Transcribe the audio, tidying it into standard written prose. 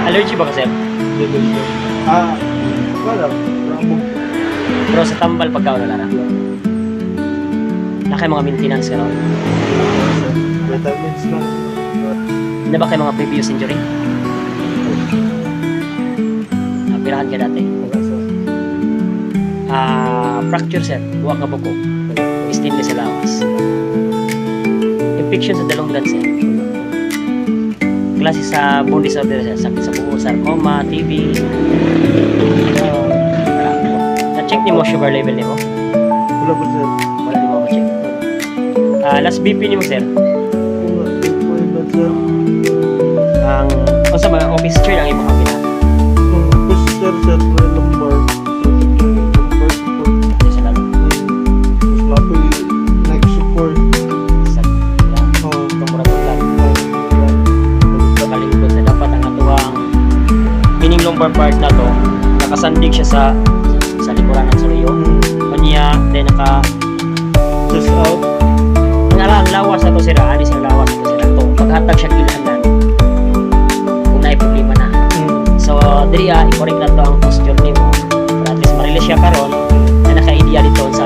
Allergy ba ka, sir? Wala. Rambog. Pero sa tambal pagka wala na. Na kayo mga maintenance ka, no? Vitamins lang. Hindi ba kayo mga previous injury? Pirahan ka dati. Wala sa. Fracture, sir. Buwak ka buko. Stainless sa lawas. Infection sa dalunggan, sir. Klase sa bone disorder, sir. Sakit sa buo, sarcoma, TB. Na-check ni mo sugar level ni mo? Wala po sir. Wala di mo ma-check. Last BP ni mo, sir. Wala. Wala sir. Ang sa mga office chair ang imong kapila. Sir, lumbar. Lumbar support. Sa lalo. Mas lapi neck support. Sa tumurag lang. Kalingkod na dapat ang atuang meaning lumbar part na to nakasandig siya sa likuran ng suluyo. Kanya then Just out. ang lawas na to sira, anis ang lawas na to sira to paghatag siya kilahanan kung naay problema na. So diri i-correct na to ang posture nimo para at least ma-release siya karon na naka-ideal dito sa